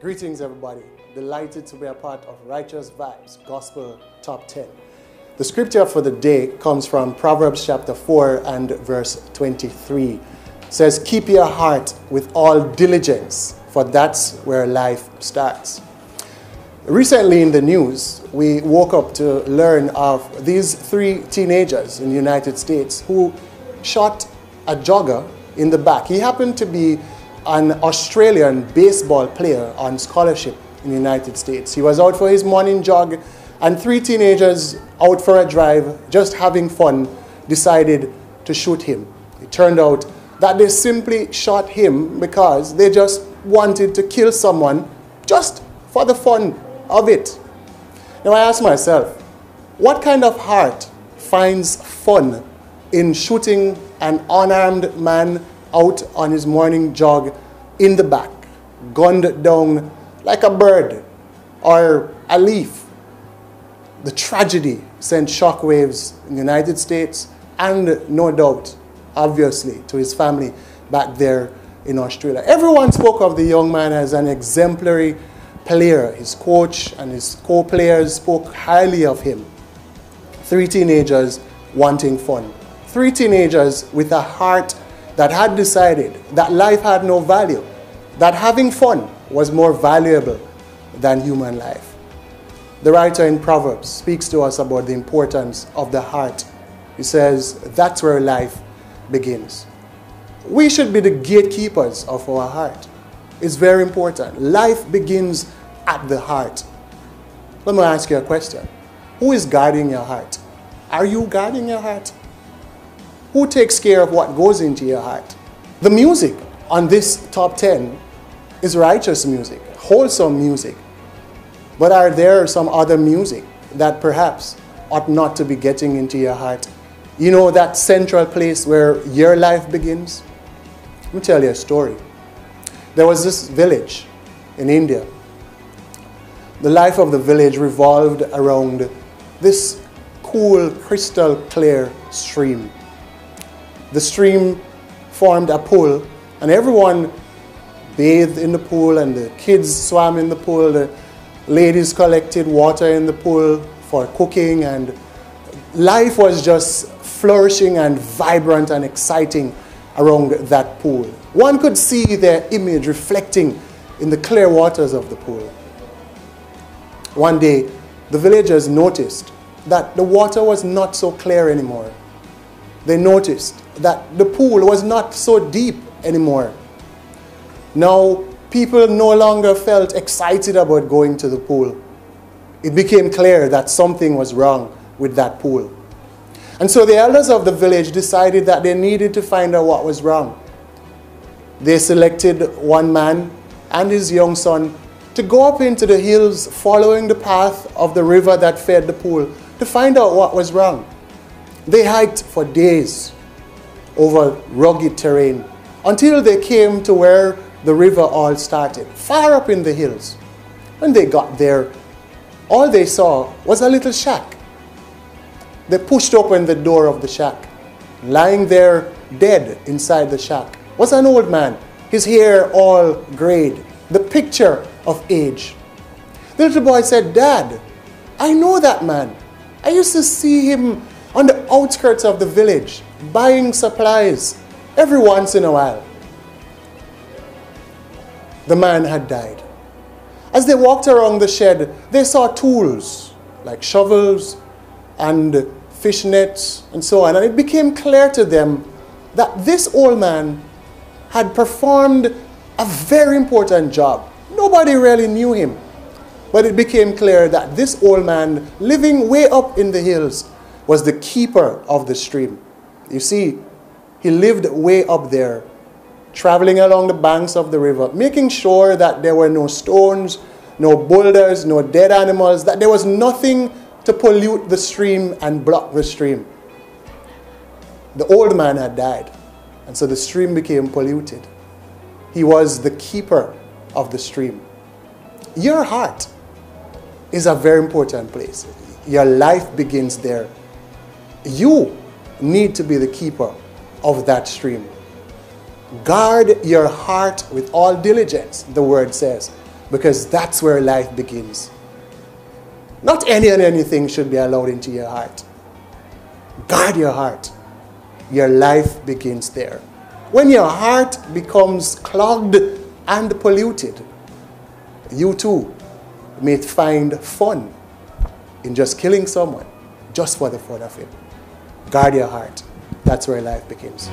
Greetings, everybody. Delighted to be a part of Righteous Vibes Gospel Top 10. The scripture for the day comes from Proverbs chapter 4 and verse 23. It says, "Keep your heart with all diligence, for that's where life starts." Recently in the news, we woke up to learn of these three teenagers in the United States who shot a jogger in the back. He happened to be an Australian baseball player on scholarship in the United States. He was out for his morning jog, and three teenagers out for a drive, just having fun, decided to shoot him. It turned out that they simply shot him because they just wanted to kill someone just for the fun of it. Now I ask myself, what kind of heart finds fun in shooting an unarmed man out on his morning jog in the back, gunned down like a bird or a leaf? The tragedy sent shockwaves in the United States and, no doubt, obviously, to his family back there in Australia. Everyone spoke of the young man as an exemplary player. His coach and his co-players spoke highly of him. Three teenagers wanting fun. Three teenagers with a heart that had decided that life had no value, that having fun was more valuable than human life. The writer in Proverbs speaks to us about the importance of the heart. He says, that's where life begins. We should be the gatekeepers of our heart. It's very important. Life begins at the heart. Let me ask you a question. Who is guarding your heart? Are you guarding your heart? Who takes care of what goes into your heart? The music on this top 10 is righteous music, wholesome music. But are there some other music that perhaps ought not to be getting into your heart? You know, that central place where your life begins? Let me tell you a story. There was this village in India. The life of the village revolved around this cool, crystal clear stream. The stream formed a pool, and everyone bathed in the pool, and the kids swam in the pool. The ladies collected water in the pool for cooking, and life was just flourishing and vibrant and exciting around that pool. One could see their image reflecting in the clear waters of the pool. One day, the villagers noticed that the water was not so clear anymore. They noticed that the pool was not so deep anymore. Now, people no longer felt excited about going to the pool. It became clear that something was wrong with that pool. And so the elders of the village decided that they needed to find out what was wrong. They selected one man and his young son to go up into the hills following the path of the river that fed the pool to find out what was wrong. They hiked for days over rugged terrain until they came to where the river all started, far up in the hills. When they got there, all they saw was a little shack. They pushed open the door of the shack. Lying there dead inside the shack was an old man, his hair all grayed, the picture of age. The little boy said, "Dad, I know that man. I used to see him on the outskirts of the village, buying supplies every once in a while." The man had died. As they walked around the shed, they saw tools like shovels and fish nets and so on. And it became clear to them that this old man had performed a very important job. Nobody really knew him. But it became clear that this old man, living way up in the hills, was the keeper of the stream. You see, he lived way up there, traveling along the banks of the river, making sure that there were no stones, no boulders, no dead animals, that there was nothing to pollute the stream and block the stream. The old man had died, and so the stream became polluted. He was the keeper of the stream. Your heart is a very important place. Your life begins there. You need to be the keeper of that stream. Guard your heart with all diligence, the word says, because that's where life begins. Not any and anything should be allowed into your heart. Guard your heart. Your life begins there. When your heart becomes clogged and polluted, you too may find fun in just killing someone just for the fun of it. Guard your heart. That's where life begins.